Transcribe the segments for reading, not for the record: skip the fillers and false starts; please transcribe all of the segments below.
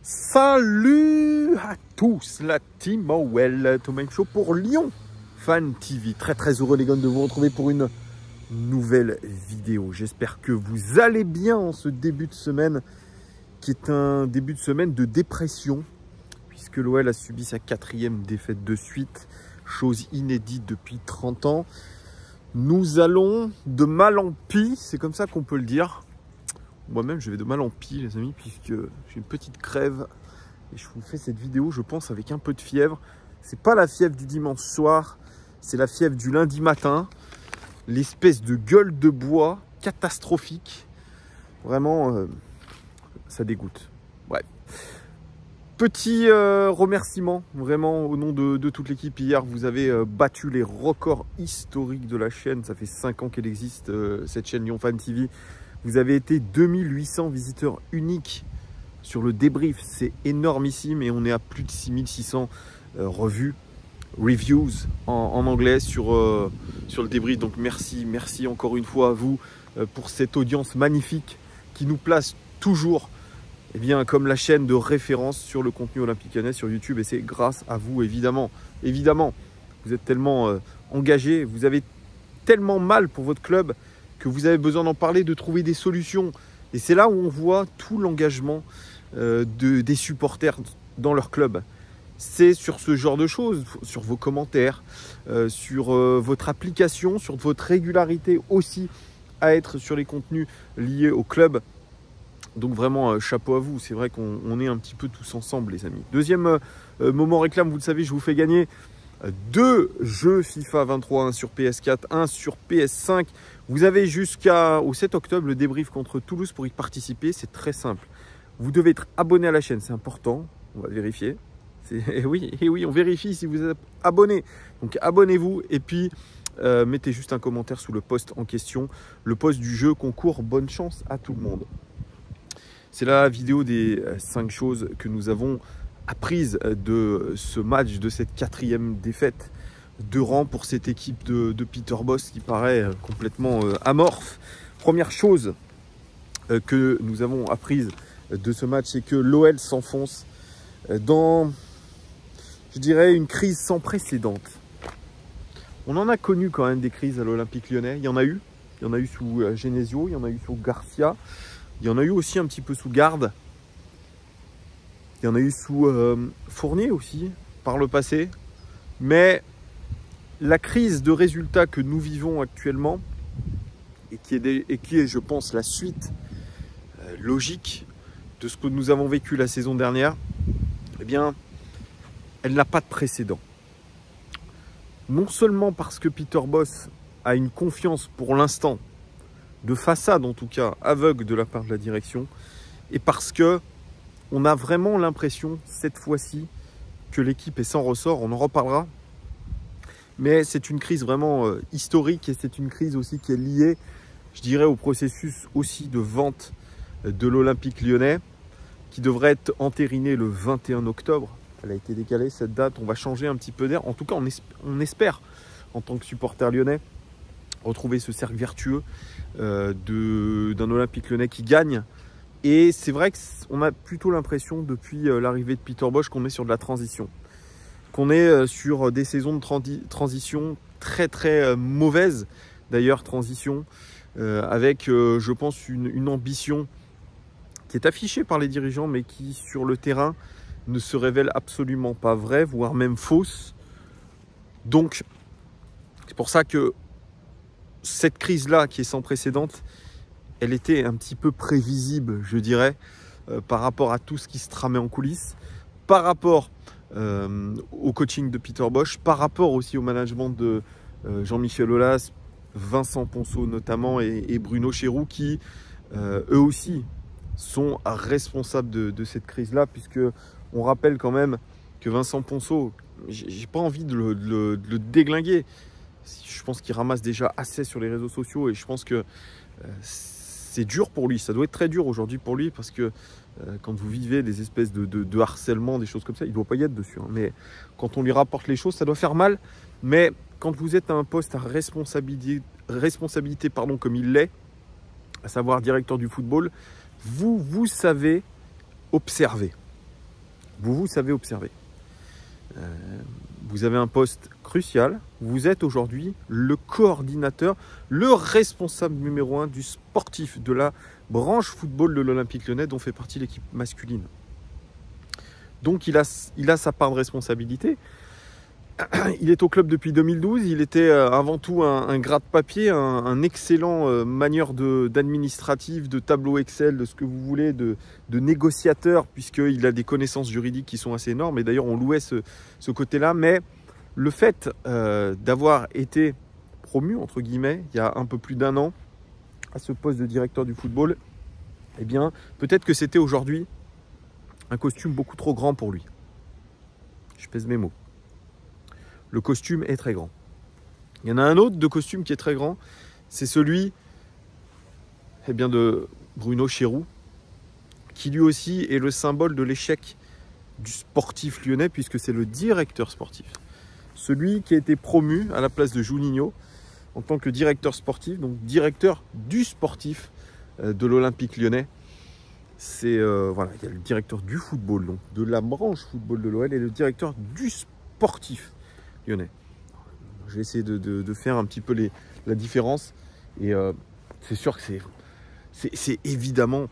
Salut à tous, la team OL, Thomas Show pour Lyon Fan TV. Très heureux les gars de vous retrouver pour une nouvelle vidéo. J'espère que vous allez bien en ce début de semaine, qui est un début de semaine de dépression, puisque l'OL a subi sa 4e défaite de suite, chose inédite depuis 30 ans. Nous allons de mal en pis, c'est comme ça qu'on peut le dire. Moi-même, je vais de mal en pis, les amis, puisque j'ai une petite crève. Et je vous fais cette vidéo, je pense, avec un peu de fièvre. C'est pas la fièvre du dimanche soir, c'est la fièvre du lundi matin. L'espèce de gueule de bois catastrophique. Vraiment, ça dégoûte. Bref. Petit remerciement, vraiment, au nom de toute l'équipe. Hier, vous avez battu les records historiques de la chaîne. Ça fait 5 ans qu'elle existe, cette chaîne Lyon Fan TV. Vous avez été 2800 visiteurs uniques sur le débrief. C'est énormissime et on est à plus de 6600 reviews en anglais sur le débrief. Donc merci encore une fois à vous pour cette audience magnifique qui nous place toujours comme la chaîne de référence sur le contenu olympique lyonnais sur YouTube. Et c'est grâce à vous, évidemment. Évidemment, vous êtes tellement engagés, vous avez tellement mal pour votre club que vous avez besoin d'en parler, de trouver des solutions. Et c'est là où on voit tout l'engagement des supporters dans leur club. C'est sur ce genre de choses, sur vos commentaires, sur votre application, sur votre régularité aussi à être sur les contenus liés au club. Donc vraiment, chapeau à vous. C'est vrai qu'on est un petit peu tous ensemble, les amis. Deuxième moment réclame, vous le savez, je vous fais gagner 2 jeux FIFA 23, un sur PS4, un sur PS5. Vous avez jusqu'au 7 octobre le débrief contre Toulouse pour y participer. C'est très simple. Vous devez être abonné à la chaîne, c'est important. On va vérifier. Et oui, on vérifie si vous êtes abonné. Donc abonnez-vous et puis mettez juste un commentaire sous le post en question. Le post du jeu concours. Bonne chance à tout le monde. C'est la vidéo des 5 choses que nous avons apprises de ce match, de cette 4e défaite de rang pour cette équipe de Peter Bosz qui paraît complètement amorphe. Première chose que nous avons apprise de ce match, c'est que l'OL s'enfonce dans, je dirais, une crise sans précédent. On en a connu quand même des crises à l'Olympique Lyonnais. Il y en a eu. Il y en a eu sous Genesio, il y en a eu sous Garcia. Il y en a eu aussi un petit peu sous Garde. Il y en a eu sous Fournier aussi, par le passé. Mais la crise de résultats que nous vivons actuellement, et qui est, je pense, la suite logique de ce que nous avons vécu la saison dernière, eh bien, elle n'a pas de précédent. Non seulement parce que Peter Bosz a une confiance pour l'instant, de façade en tout cas, aveugle de la part de la direction, et parce que on a vraiment l'impression, cette fois-ci, que l'équipe est sans ressort. On en reparlera. Mais c'est une crise vraiment historique et c'est une crise aussi qui est liée, je dirais, au processus aussi de vente de l'Olympique Lyonnais, qui devrait être entériné le 21 octobre. Elle a été décalée, cette date. On va changer un petit peu d'air. En tout cas, on espère, en tant que supporter lyonnais, retrouver ce cercle vertueux d'un Olympique Lyonnais qui gagne. Et c'est vrai qu'on a plutôt l'impression, depuis l'arrivée de Peter Bosz, qu'on est sur de la transition. Qu'on est sur des saisons de transition très mauvaises. D'ailleurs, transition avec, je pense, une ambition qui est affichée par les dirigeants, mais qui, sur le terrain, ne se révèle absolument pas vraie, voire même fausse. Donc, c'est pour ça que cette crise-là, qui est sans précédent, elle était un petit peu prévisible, je dirais, par rapport à tout ce qui se tramait en coulisses, par rapport au coaching de Peter Bosz, par rapport aussi au management de Jean-Michel Aulas, Vincent Ponceau notamment et Bruno Chéroux, qui eux aussi sont responsables de cette crise-là, puisque on rappelle quand même que Vincent Ponceau, j'ai pas envie de le déglinguer. Je pense qu'il ramasse déjà assez sur les réseaux sociaux et je pense que c'est dur pour lui. Ça doit être très dur aujourd'hui pour lui parce que quand vous vivez des espèces de harcèlement, des choses comme ça, il ne doit pas y être dessus. Hein. Mais quand on lui rapporte les choses, ça doit faire mal. Mais quand vous êtes à un poste à responsabilité comme il l'est, à savoir directeur du football, vous savez observer. vous savez observer. Vous avez un poste crucial. Vous êtes aujourd'hui le coordinateur, le responsable numéro 1 du sportif, de la branche football de l'Olympique Lyonnais dont fait partie l'équipe masculine. Donc il a sa part de responsabilité. Il est au club depuis 2012. Il était avant tout un gras de papier, un excellent manieur d'administratif, de tableau Excel, de ce que vous voulez, de négociateur, puisqu'il a des connaissances juridiques qui sont assez énormes. Et d'ailleurs, on louait ce côté-là. Mais le fait d'avoir été promu, entre guillemets, il y a un peu plus d'1 an, à ce poste de directeur du football, eh bien, peut-être que c'était aujourd'hui un costume beaucoup trop grand pour lui. Je pèse mes mots. Le costume est très grand. Il y en a un autre de costume qui est très grand, c'est celui de Bruno Chéroux, qui lui aussi est le symbole de l'échec du sportif lyonnais, puisque c'est le directeur sportif. Celui qui a été promu à la place de Juninho en tant que directeur sportif, donc directeur du sportif de l'Olympique Lyonnais. C'est voilà, il y a le directeur du football, donc de la branche football de l'OL, et le directeur du sportif lyonnais. Je vais essayer de faire un petit peu la différence, et c'est sûr que c'est évidemment,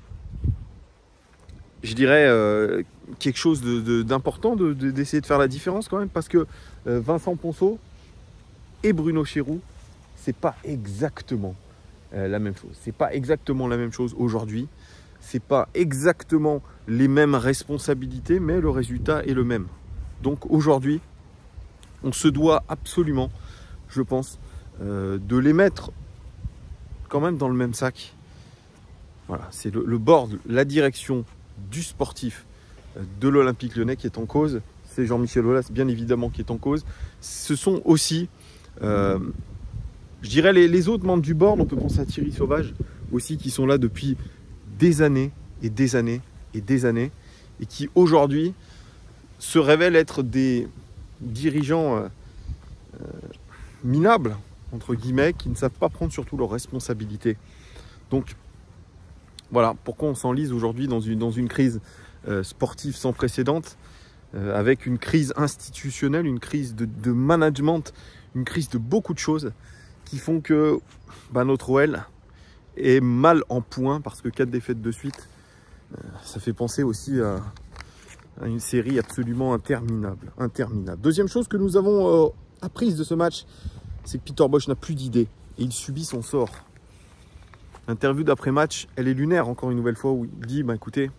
je dirais, quelque chose d'important d'essayer de faire la différence quand même, parce que Vincent Ponceau et Bruno Chéroux, c'est pas exactement la même chose. C'est pas exactement la même chose aujourd'hui. C'est pas exactement les mêmes responsabilités, mais le résultat est le même. Donc aujourd'hui, on se doit absolument, je pense, de les mettre quand même dans le même sac. Voilà, c'est le board, la direction du sportif de l'Olympique Lyonnais qui est en cause. C'est Jean-Michel Aulas, bien évidemment, qui est en cause. Ce sont aussi, je dirais, les autres membres du board. On peut penser à Thierry Sauvage aussi, qui sont là depuis des années et des années et des années, et qui aujourd'hui se révèlent être des dirigeants minables, entre guillemets, qui ne savent pas prendre surtout leurs responsabilités. Donc voilà pourquoi on s'enlise aujourd'hui dans une crise sportive sans précédent, avec une crise institutionnelle, une crise de management, une crise de beaucoup de choses qui font que notre OL est mal en point, parce que 4 défaites de suite, ça fait penser aussi à une série absolument interminable. Deuxième chose que nous avons apprise de ce match, c'est que Peter Bosz n'a plus d'idée et il subit son sort. L'interview d'après-match, elle est lunaire encore une nouvelle fois, où il dit écoutez,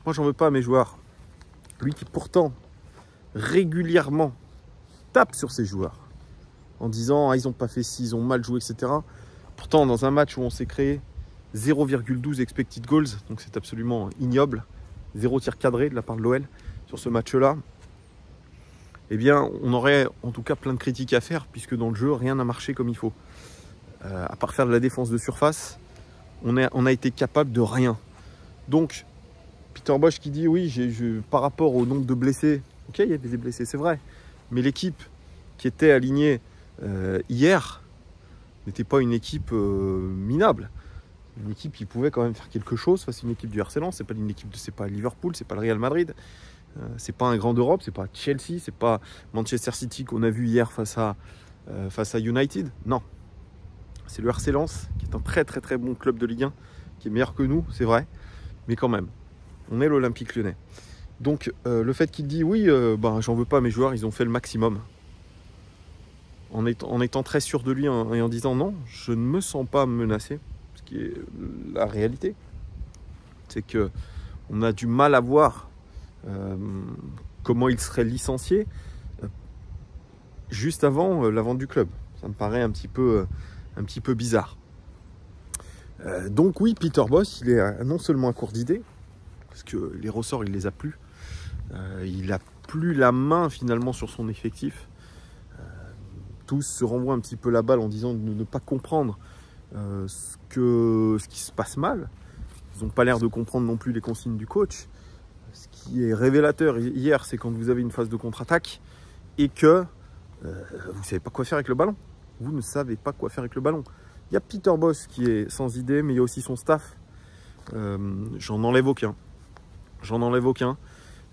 moi j'en veux pas à mes joueurs. Lui qui pourtant régulièrement tape sur ses joueurs en disant ils n'ont pas fait ci, ils ont mal joué, etc. Pourtant, dans un match où on s'est créé 0,12 expected goals, donc c'est absolument ignoble, 0 tir cadré de la part de l'OL sur ce match-là, eh bien, on aurait en tout cas plein de critiques à faire, puisque dans le jeu, rien n'a marché comme il faut. À part faire de la défense de surface, on a été capable de rien. Donc, Peter Bosz qui dit oui, par rapport au nombre de blessés, ok, il y avait des blessés, c'est vrai, mais l'équipe qui était alignée hier n'était pas une équipe minable. Une équipe qui pouvait quand même faire quelque chose face à une équipe du RC Lens. C'est pas une équipe c'est pas Liverpool, c'est pas le Real Madrid, c'est pas un grand d'Europe, c'est pas Chelsea, c'est pas Manchester City qu'on a vu hier face à United. Non, c'est le RC Lens qui est un très très très bon club de Ligue 1, qui est meilleur que nous, c'est vrai, mais quand même, on est l'Olympique Lyonnais. Donc le fait qu'il dit oui, j'en veux pas à mes joueurs, ils ont fait le maximum. En étant très sûr de lui et en disant non, je ne me sens pas menacé. Ce qui est la réalité. C'est qu'on a du mal à voir comment il serait licencié juste avant la vente du club. Ça me paraît un petit peu bizarre. Donc oui, Peter Bosz, il est non seulement à court d'idées, parce que les ressorts, il les a plus. Il n'a plus la main finalement sur son effectif. Tous se renvoient un petit peu la balle en disant de ne pas comprendre ce qui se passe mal. Ils n'ont pas l'air de comprendre non plus les consignes du coach. Ce qui est révélateur hier, c'est quand vous avez une phase de contre-attaque et que vous ne savez pas quoi faire avec le ballon. Vous ne savez pas quoi faire avec le ballon. Il y a Peter Bosz qui est sans idée, mais il y a aussi son staff. J'en enlève aucun.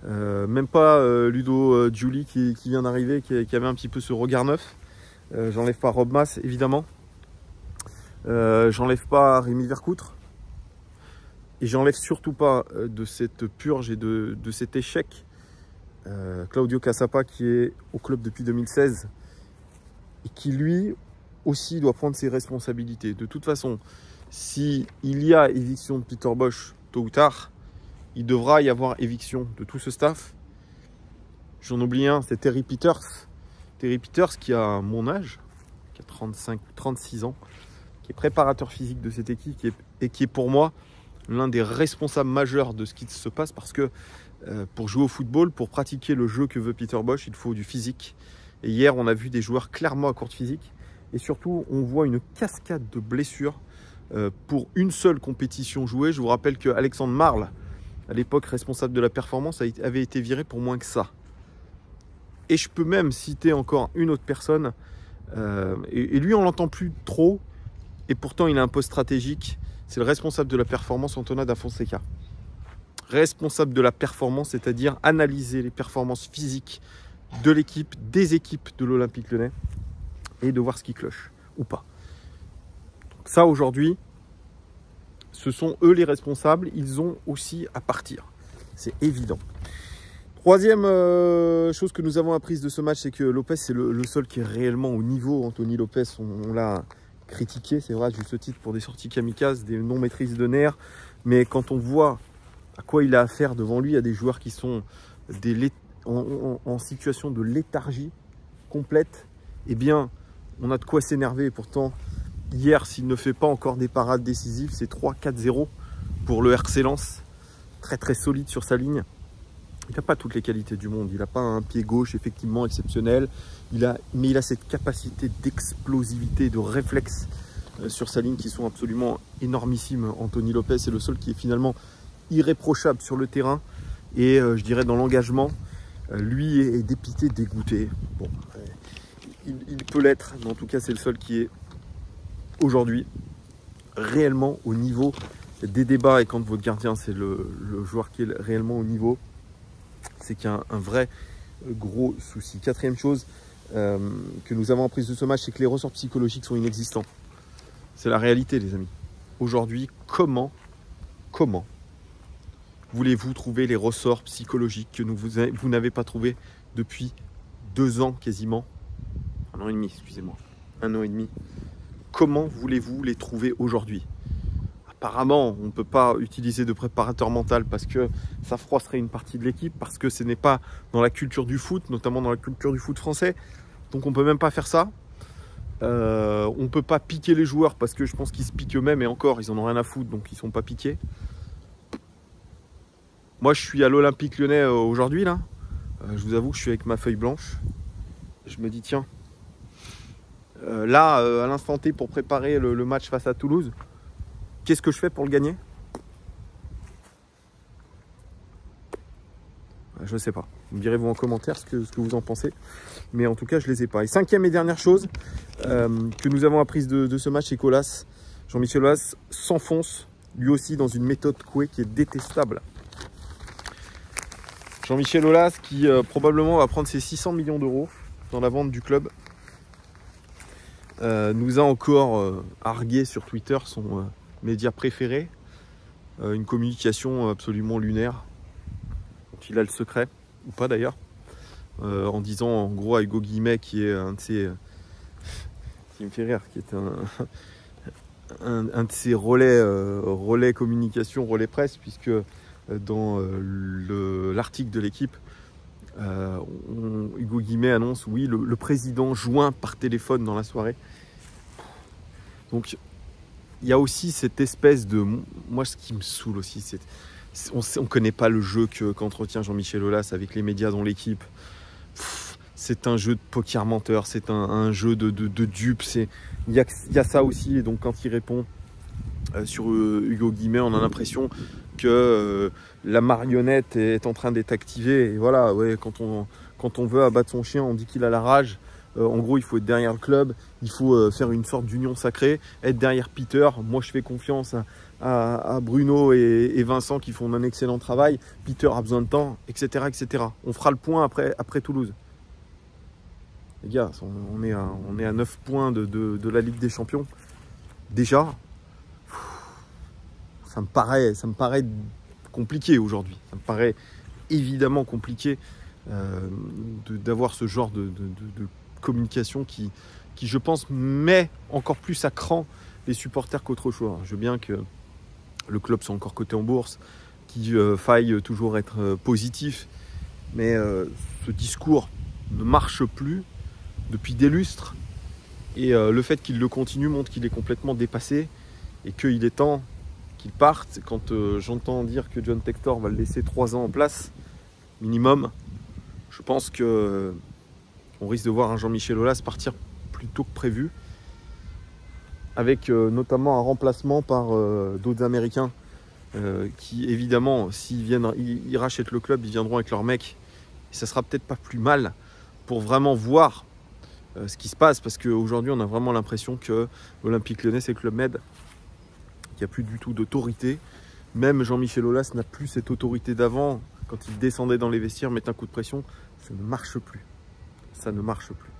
Même pas Ludo Giuli qui vient d'arriver, qui avait un petit peu ce regard neuf. J'enlève pas Rob Mas, évidemment. J'enlève pas Rémi Vercoutre. Et j'enlève surtout pas de cette purge et de cet échec Claudio Cassapa, qui est au club depuis 2016 et qui lui aussi doit prendre ses responsabilités. De toute façon, s'il y a éviction de Peter Bosz tôt ou tard, il devra y avoir éviction de tout ce staff. J'en oublie un, c'est Terry Peters. Terry Peters qui a mon âge, qui a 35 ou 36 ans, qui est préparateur physique de cette équipe et qui est pour moi l'un des responsables majeurs de ce qui se passe, parce que pour jouer au football, pour pratiquer le jeu que veut Peter Bosz, il faut du physique. Et hier, on a vu des joueurs clairement à court de physique. Et surtout, on voit une cascade de blessures pour une seule compétition jouée. Je vous rappelle que Alexandre Marle, à l'époque responsable de la performance, avait été viré pour moins que ça. Et je peux même citer encore une autre personne. Et lui, on l'entend plus trop. Et pourtant, il a un poste stratégique. C'est le responsable de la performance, Antonin da Fonseca. Responsable de la performance, c'est-à-dire analyser les performances physiques de l'équipe, des équipes de l'Olympique Lyonnais, et de voir ce qui cloche ou pas. Donc ça, aujourd'hui, ce sont eux les responsables. Ils ont aussi à partir. C'est évident. Troisième chose que nous avons apprise de ce match, c'est que Lopez, c'est le seul qui est réellement au niveau. Anthony Lopez, on l'a critiqué, c'est vrai, à juste titre, pour des sorties kamikazes, des non-maîtrises de nerfs. Mais quand on voit à quoi il a affaire devant lui, il y a des joueurs qui sont en situation de léthargie complète, eh bien, on a de quoi s'énerver. Pourtant, hier, s'il ne fait pas encore des parades décisives, c'est 3-4-0 pour le RC Lens. Très très solide sur sa ligne. Il n'a pas toutes les qualités du monde. Il n'a pas un pied gauche effectivement exceptionnel. Mais il a cette capacité d'explosivité, de réflexe sur sa ligne qui sont absolument énormissimes. Anthony Lopez est le seul qui est finalement irréprochable sur le terrain. Et je dirais dans l'engagement, lui est dépité, dégoûté. Bon, il peut l'être, mais en tout cas c'est le seul qui est aujourd'hui réellement au niveau des débats. Et quand votre gardien c'est le joueur qui est réellement au niveau, c'est qu'il y a un vrai gros souci. Quatrième chose que nous avons apprise de ce match, c'est que les ressorts psychologiques sont inexistants. C'est la réalité, les amis. Aujourd'hui, comment voulez-vous trouver les ressorts psychologiques que vous n'avez pas trouvés depuis 2 ans quasiment? 1 an et demi, excusez-moi. 1 an et demi. Comment voulez-vous les trouver aujourd'hui? Apparemment, on ne peut pas utiliser de préparateur mental parce que ça froisserait une partie de l'équipe, parce que ce n'est pas dans la culture du foot, notamment dans la culture du foot français. Donc on ne peut même pas faire ça. On ne peut pas piquer les joueurs parce que je pense qu'ils se piquent eux-mêmes, et encore, ils n'en ont rien à foutre, donc ils ne sont pas piqués. Moi, je suis à l'Olympique Lyonnais aujourd'hui, là. Je vous avoue que je suis avec ma feuille blanche. Je me dis, tiens, là, à l'instant T, pour préparer le match face à Toulouse, qu'est-ce que je fais pour le gagner? Je ne sais pas. Vous me direz vous en commentaire ce que vous en pensez. Mais en tout cas, je ne les ai pas. Et 5e et dernière chose que nous avons apprise de ce match, c'est qu'Aulas, Jean-Michel Aulas, s'enfonce lui aussi dans une méthode Coué qui est détestable. Jean-Michel Aulas qui probablement va prendre ses 600 millions d'euros dans la vente du club. Nous a encore argué sur Twitter son média préféré. Une communication absolument lunaire. Il a le secret, ou pas d'ailleurs, en disant en gros à Hugo Guillemet, qui est un de ses... qui me fait rire, qui est un de ses relais communication, relais presse, puisque dans l'article de l'équipe, Hugo Guillemet annonce, oui, le président joint par téléphone dans la soirée. Donc il y a aussi cette espèce de... Moi, ce qui me saoule aussi, c'est... On ne connaît pas le jeu qu'entretient Jean-Michel Aulas avec les médias dans l'équipe. C'est un jeu de poker menteur, c'est un jeu de dupe. Il y a ça aussi. Et donc quand il répond sur Hugo Guillemet, on a l'impression que la marionnette est en train d'être activée. Et voilà, ouais, quand on veut abattre son chien, on dit qu'il a la rage. En gros, il faut être derrière le club, il faut faire une sorte d'union sacrée, être derrière Peter. Moi, je fais confiance à Bruno et Vincent qui font un excellent travail. Peter a besoin de temps, etc. etc. On fera le point après Toulouse. Les gars, on est à 9 points de la Ligue des Champions. Déjà, ça me paraît compliqué aujourd'hui. Ça me paraît évidemment compliqué d'avoir ce genre de communication qui, je pense, met encore plus à cran les supporters qu'autre chose. Je veux bien que le club soit encore coté en bourse, qu'il faille toujours être positif, mais ce discours ne marche plus depuis des lustres, et le fait qu'il le continue montre qu'il est complètement dépassé et qu'il est temps qu'il parte. Quand j'entends dire que John Tector va le laisser 3 ans en place minimum, je pense que on risque de voir un Jean-Michel Aulas partir plus tôt que prévu, avec notamment un remplacement par d'autres Américains qui, évidemment, s'ils rachètent le club, ils viendront avec leurs mecs, et ça sera peut-être pas plus mal pour vraiment voir ce qui se passe, parce qu'aujourd'hui on a vraiment l'impression que l'Olympique Lyonnais, c'est le Club Med, qu'il n'y a plus du tout d'autorité. Même Jean-Michel Aulas n'a plus cette autorité d'avant. Quand il descendait dans les vestiaires, mettre un coup de pression, ça ne marche plus. Ça ne marche plus.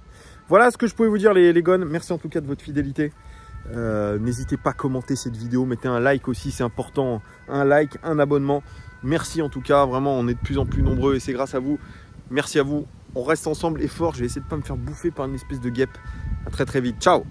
Voilà ce que je pouvais vous dire, les gones. Merci en tout cas de votre fidélité. N'hésitez pas à commenter cette vidéo, mettez un like aussi, c'est important. Un like, un abonnement. Merci en tout cas, vraiment, on est de plus en plus nombreux et c'est grâce à vous. Merci à vous. On reste ensemble et fort. Je vais essayer de ne pas me faire bouffer par une espèce de guêpe. À très très vite. Ciao!